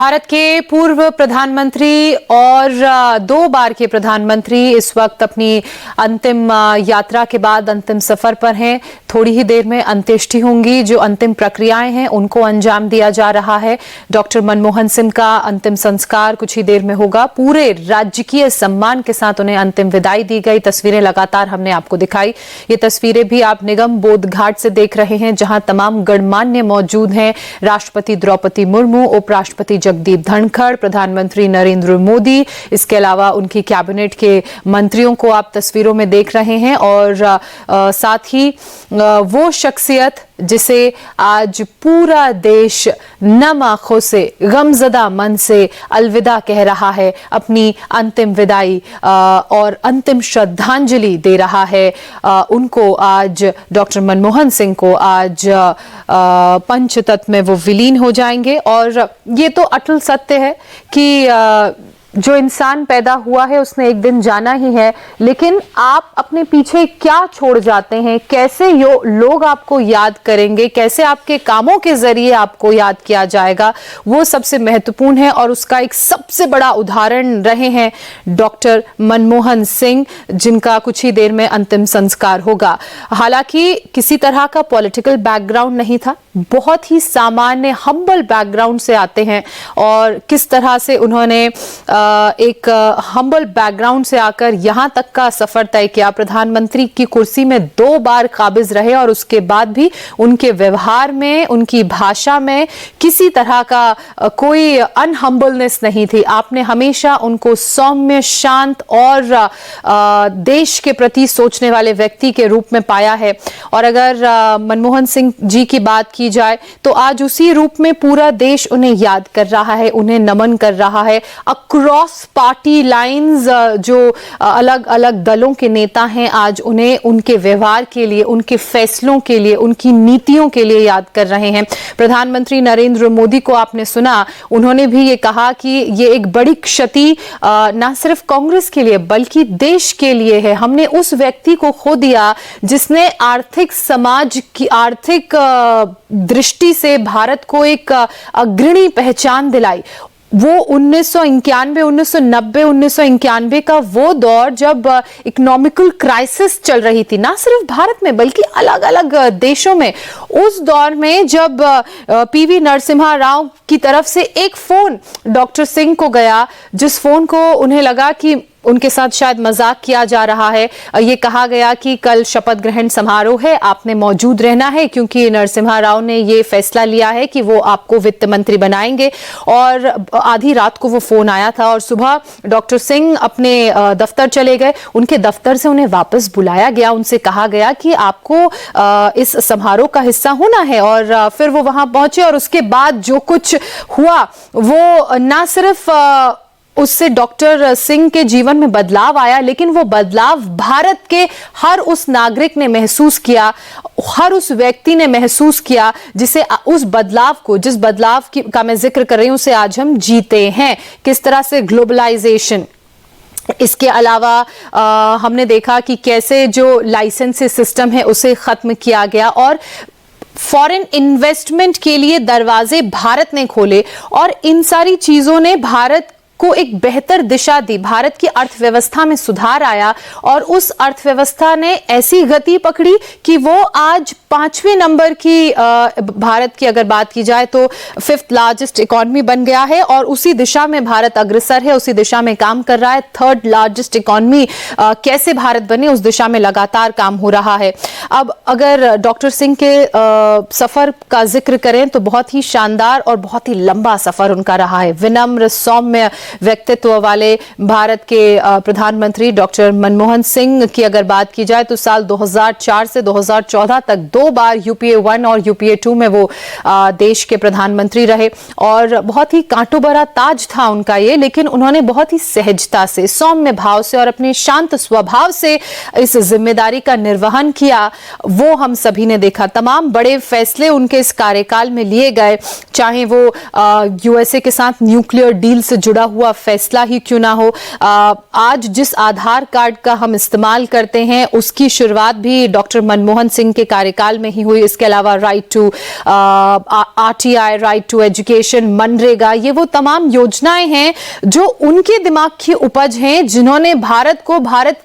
भारत के पूर्व प्रधानमंत्री और 2 बार के प्रधानमंत्री इस वक्त अपनी अंतिम यात्रा के बाद अंतिम सफर पर हैं। थोड़ी ही देर में अंत्येष्टि होंगी। जो अंतिम प्रक्रियाएं हैं उनको अंजाम दिया जा रहा है। डॉक्टर मनमोहन सिंह का अंतिम संस्कार कुछ ही देर में होगा। पूरे राजकीय सम्मान के साथ उन्हें अंतिम विदाई दी गई। तस्वीरें लगातार हमने आपको दिखाई। ये तस्वीरें भी आप निगम बोध घाट से देख रहे हैं, जहां तमाम गणमान्य मौजूद हैं। राष्ट्रपति द्रौपदी मुर्मू, उपराष्ट्रपति जगदीप धनखड़, प्रधानमंत्री नरेंद्र मोदी, इसके अलावा उनकी कैबिनेट के मंत्रियों को आप तस्वीरों में देख रहे हैं। और साथ ही वो शख्सियत जिसे आज पूरा देश नम आंखों से, गमजदा मन से अलविदा कह रहा है, अपनी अंतिम विदाई और अंतिम श्रद्धांजलि दे रहा है। उनको आज डॉक्टर मनमोहन सिंह को आज पंचतत्व में वो विलीन हो जाएंगे। और ये तो अटल सत्य है कि जो इंसान पैदा हुआ है उसने एक दिन जाना ही है, लेकिन आप अपने पीछे क्या छोड़ जाते हैं, कैसे लोग आपको याद करेंगे, कैसे आपके कामों के जरिए आपको याद किया जाएगा, वो सबसे महत्वपूर्ण है। और उसका एक सबसे बड़ा उदाहरण रहे हैं डॉक्टर मनमोहन सिंह, जिनका कुछ ही देर में अंतिम संस्कार होगा। हालांकि किसी तरह का पॉलिटिकल बैकग्राउंड नहीं था, बहुत ही सामान्य हम्बल बैकग्राउंड से आते हैं। और किस तरह से उन्होंने एक हम्बल बैकग्राउंड से आकर यहां तक का सफर तय किया। प्रधानमंत्री की कुर्सी में 2 बार काबिज रहे और उसके बाद भी उनके व्यवहार में, उनकी भाषा में किसी तरह का कोई अनहम्बलनेस नहीं थी। आपने हमेशा उनको सौम्य, शांत और देश के प्रति सोचने वाले व्यक्ति के रूप में पाया है। और अगर मनमोहन सिंह जी की बात की जाए तो आज उसी रूप में पूरा देश उन्हें याद कर रहा है, उन्हें नमन कर रहा है। क्रॉस पार्टी लाइंस जो अलग अलग दलों के नेता हैं, आज उन्हें उनके व्यवहार के लिए, उनके फैसलों के लिए, उनकी नीतियों के लिए याद कर रहे हैं। प्रधानमंत्री नरेंद्र मोदी को आपने सुना, उन्होंने भी ये कहा कि ये एक बड़ी क्षति ना सिर्फ कांग्रेस के लिए बल्कि देश के लिए है। हमने उस व्यक्ति को खो दिया जिसने आर्थिक, समाज की आर्थिक दृष्टि से भारत को एक अग्रणी पहचान दिलाई। वो 1991, 1990, 1991 का वो दौर जब इकोनॉमिकल क्राइसिस चल रही थी, ना सिर्फ भारत में बल्कि अलग अलग देशों में। उस दौर में जब पीवी नरसिम्हा राव की तरफ से एक फोन डॉक्टर सिंह को गया, जिस फोन को उन्हें लगा कि उनके साथ शायद मजाक किया जा रहा है, ये कहा गया कि कल शपथ ग्रहण समारोह है, आपने मौजूद रहना है क्योंकि नरसिम्हा राव ने ये फैसला लिया है कि वो आपको वित्त मंत्री बनाएंगे। और आधी रात को वो फोन आया था और सुबह डॉक्टर सिंह अपने दफ्तर चले गए। उनके दफ्तर से उन्हें वापस बुलाया गया, उनसे कहा गया कि आपको इस समारोह का हिस्सा होना है। और फिर वो वहां पहुंचे और उसके बाद जो कुछ हुआ वो ना सिर्फ उससे डॉक्टर सिंह के जीवन में बदलाव आया, लेकिन वो बदलाव भारत के हर उस नागरिक ने महसूस किया, हर उस व्यक्ति ने महसूस किया जिसे उस बदलाव को, जिस बदलाव का मैं जिक्र कर रही हूं, उसे आज हम जीते हैं। किस तरह से ग्लोबलाइजेशन, इसके अलावा हमने देखा कि कैसे जो लाइसेंसी सिस्टम है उसे खत्म किया गया और फॉरेन इन्वेस्टमेंट के लिए दरवाजे भारत ने खोले। और इन सारी चीजों ने भारत को एक बेहतर दिशा दी, भारत की अर्थव्यवस्था में सुधार आया और उस अर्थव्यवस्था ने ऐसी गति पकड़ी कि वो आज 5वें नंबर की, भारत की अगर बात की जाए तो 5th लार्जेस्ट इकोनॉमी बन गया है। और उसी दिशा में भारत अग्रसर है, उसी दिशा में काम कर रहा है। 3rd लार्जेस्ट इकोनॉमी कैसे भारत बने, उस दिशा में लगातार काम हो रहा है। अब अगर डॉक्टर सिंह के सफर का जिक्र करें तो बहुत ही शानदार और बहुत ही लंबा सफर उनका रहा है। विनम्र, सौम्य व्यक्तित्व वाले भारत के प्रधानमंत्री डॉक्टर मनमोहन सिंह की अगर बात की जाए तो साल 2004 से 2014 तक 2 बार यूपीए 1 और यूपीए 2 में वो देश के प्रधानमंत्री रहे। और बहुत ही कांटों भरा ताज था उनका ये, लेकिन उन्होंने बहुत ही सहजता से, सौम्य भाव से और अपने शांत स्वभाव से इस जिम्मेदारी का निर्वहन किया। वो हम सभी ने देखा। तमाम बड़े फैसले उनके इस कार्यकाल में लिए गए, चाहे वो यूएसए के साथ न्यूक्लियर डील से जुड़ा हुआ हुआ फैसला ही क्यों ना हो, आज जिस आधार कार्ड का हम इस्तेमाल करते हैं उसकी शुरुआत भी डॉक्टर मनमोहन सिंह के कार्यकाल में ही हुई। इसके अलावा right to RTI, right to education, मनरेगा, ये वो तमाम योजनाएं हैं जो उनके दिमाग की उपज हैं, जिन्होंने भारत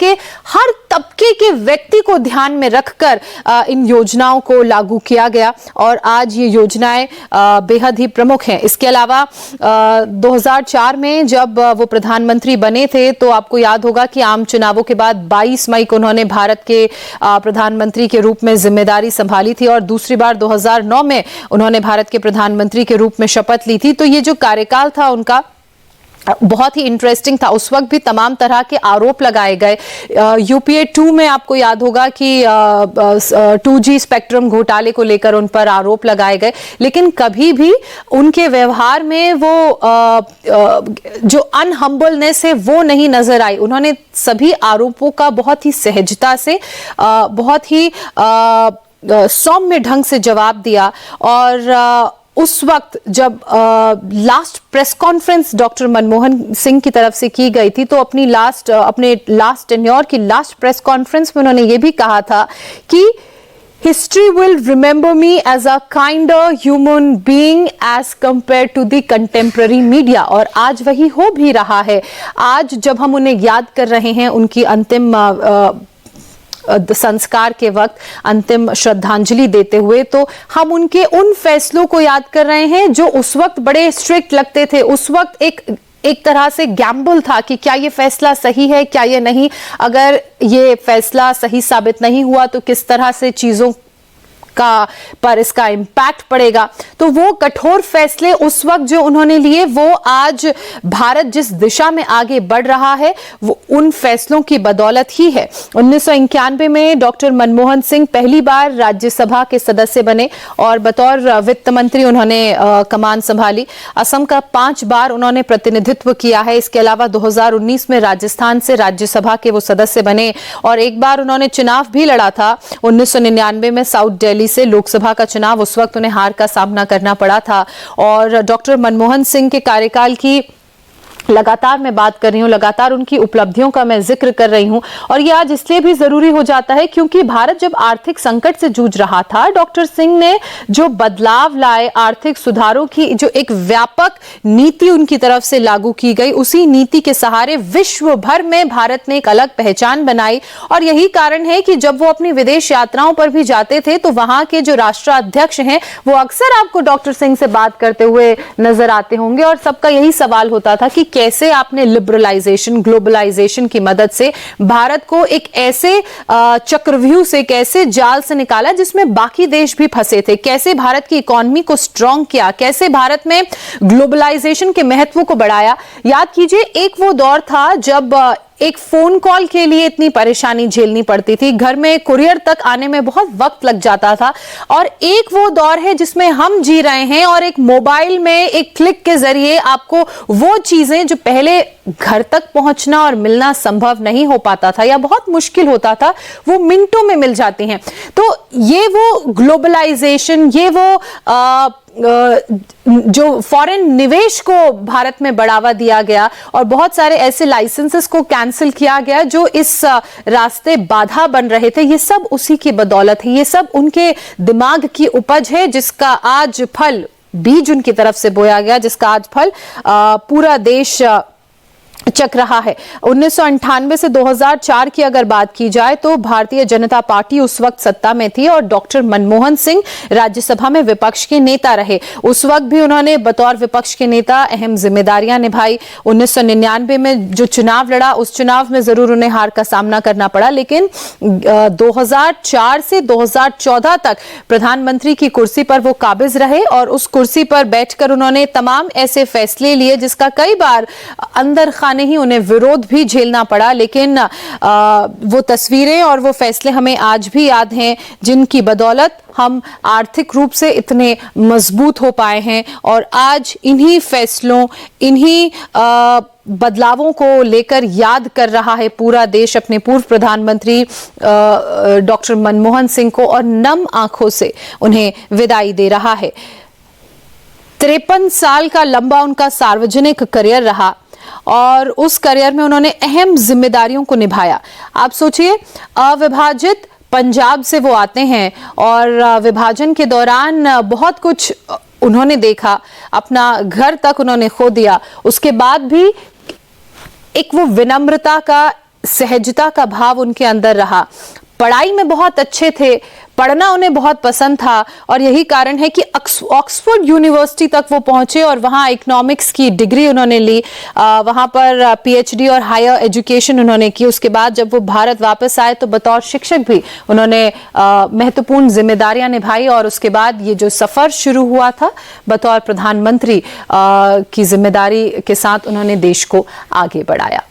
के हर तबके के व्यक्ति को ध्यान में रखकर इन योजनाओं को लागू किया गया और आज ये योजनाएं बेहद ही प्रमुख हैं। इसके अलावा 2004 में जब वो प्रधानमंत्री बने थे तो आपको याद होगा कि आम चुनावों के बाद 22 मई को उन्होंने भारत के प्रधानमंत्री के रूप में जिम्मेदारी संभाली थी और दूसरी बार 2009 में उन्होंने भारत के प्रधानमंत्री के रूप में शपथ ली थी। तो ये जो कार्यकाल था उनका बहुत ही इंटरेस्टिंग था। उस वक्त भी तमाम तरह के आरोप लगाए गए। UPA 2 में आपको याद होगा कि 2G स्पेक्ट्रम घोटाले को लेकर उन पर आरोप लगाए गए, लेकिन कभी भी उनके व्यवहार में वो जो अनहम्बलनेस है वो नहीं नजर आई। उन्होंने सभी आरोपों का बहुत ही सहजता से, बहुत ही सौम्य ढंग से जवाब दिया। और उस वक्त जब last press conference doctor Manmohan Singh की तरफ से की गई थी तो अपने लास्ट टेन्योर की लास्ट प्रेस कॉन्फ्रेंस में उन्होंने ये भी कहा था कि history will remember me as a kinder human being as compare to the contemporary media. और आज वही हो भी रहा है। आज जब हम उन्हें याद कर रहे हैं, उनकी अंतिम संस्कार के वक्त अंतिम श्रद्धांजलि देते हुए, तो हम उनके उन फैसलों को याद कर रहे हैं जो उस वक्त बड़े स्ट्रिक्ट लगते थे। उस वक्त एक तरह से गैम्बल था कि क्या ये फैसला सही है, क्या ये नहीं, अगर ये फैसला सही साबित नहीं हुआ तो किस तरह से चीजों पर इसका इम्पैक्ट पड़ेगा। तो वो कठोर फैसले उस वक्त जो उन्होंने लिए, वो आज भारत जिस दिशा में आगे बढ़ रहा है वो उन फैसलों की बदौलत ही है। 1991 में डॉक्टर मनमोहन सिंह पहली बार राज्यसभा के सदस्य बने और बतौर वित्त मंत्री उन्होंने कमान संभाली। असम का 5 बार उन्होंने प्रतिनिधित्व किया है। इसके अलावा 2019 में राजस्थान से राज्यसभा के वो सदस्य बने और एक बार उन्होंने चुनाव भी लड़ा था 1999 में साउथ दिल्ली से लोकसभा का चुनाव। उस वक्त उन्हें हार का सामना करना पड़ा था। और डॉक्टर मनमोहन सिंह के कार्यकाल की लगातार मैं बात कर रही हूं, लगातार उनकी उपलब्धियों का मैं जिक्र कर रही हूं और ये आज इसलिए भी जरूरी हो जाता है क्योंकि भारत जब आर्थिक संकट से जूझ रहा था, डॉक्टर सिंह ने जो बदलाव लाए, आर्थिक सुधारों की जो एक व्यापक नीति उनकी तरफ से लागू की गई, उसी नीति के सहारे विश्व भर में भारत ने एक अलग पहचान बनाई। और यही कारण है कि जब वो अपनी विदेश यात्राओं पर भी जाते थे तो वहां के जो राष्ट्राध्यक्ष हैं वो अक्सर आपको डॉक्टर सिंह से बात करते हुए नजर आते होंगे और सबका यही सवाल होता था कि कैसे आपने लिबरलाइजेशन, ग्लोबलाइजेशन की मदद से भारत को एक ऐसे चक्रव्यूह से, कैसे जाल से निकाला जिसमें बाकी देश भी फंसे थे, कैसे भारत की इकोनॉमी को स्ट्रांग किया, कैसे भारत में ग्लोबलाइजेशन के महत्व को बढ़ाया। याद कीजिए, एक वो दौर था जब एक फोन कॉल के लिए इतनी परेशानी झेलनी पड़ती थी, घर में कुरियर तक आने में बहुत वक्त लग जाता था। और एक वो दौर है जिसमें हम जी रहे हैं और एक मोबाइल में एक क्लिक के जरिए आपको वो चीजें जो पहले घर तक पहुंचना और मिलना संभव नहीं हो पाता था या बहुत मुश्किल होता था, वो मिनटों में मिल जाती हैं। तो ये वो ग्लोबलाइजेशन, ये वो जो फॉरेन निवेश को भारत में बढ़ावा दिया गया और बहुत सारे ऐसे लाइसेंसेस को कैंसिल किया गया जो इस रास्ते बाधा बन रहे थे, ये सब उसी की बदौलत है। ये सब उनके दिमाग की उपज है जिसका आज फल, बीज उनकी तरफ से बोया गया, जिसका आज फल पूरा देश चक रहा है। 1998 से 2004 की अगर बात की जाए तो भारतीय जनता पार्टी उस वक्त सत्ता में थी और डॉक्टर मनमोहन सिंह राज्यसभा में विपक्ष के नेता रहे। उस वक्त भी उन्होंने बतौर विपक्ष के नेता अहम जिम्मेदारियां निभाई। 1999 में जो चुनाव लड़ा, उस चुनाव में जरूर उन्हें हार का सामना करना पड़ा, लेकिन 2004 से 2014 तक प्रधानमंत्री की कुर्सी पर वो काबिज रहे और उस कुर्सी पर बैठकर उन्होंने तमाम ऐसे फैसले लिए जिसका कई बार अंदर खाने ही उन्हें विरोध भी झेलना पड़ा। लेकिन वो तस्वीरें और वो फैसले हमें आज भी याद हैं जिनकी बदौलत हम आर्थिक रूप से इतने मजबूत हो पाए हैं। और आज इन्हीं फैसलों, इन्हीं बदलावों को लेकर याद कर रहा है पूरा देश अपने पूर्व प्रधानमंत्री डॉक्टर मनमोहन सिंह को और नम आंखों से उन्हें विदाई दे रहा है। 53 साल का लंबा उनका सार्वजनिक करियर रहा। और उस करियर में उन्होंने अहम जिम्मेदारियों को निभाया। आप सोचिए, अविभाजित पंजाब से वो आते हैं और विभाजन के दौरान बहुत कुछ उन्होंने देखा, अपना घर तक उन्होंने खो दिया। उसके बाद भी एक वो विनम्रता का, सहजता का भाव उनके अंदर रहा। पढ़ाई में बहुत अच्छे थे, पढ़ना उन्हें बहुत पसंद था और यही कारण है कि ऑक्सफोर्ड यूनिवर्सिटी तक वो पहुंचे और वहां इकोनॉमिक्स की डिग्री उन्होंने ली। वहां पर पीएचडी और हायर एजुकेशन उन्होंने की। उसके बाद जब वो भारत वापस आए तो बतौर शिक्षक भी उन्होंने महत्वपूर्ण जिम्मेदारियां निभाई और उसके बाद ये जो सफर शुरू हुआ था बतौर प्रधानमंत्री की जिम्मेदारी के साथ उन्होंने देश को आगे बढ़ाया।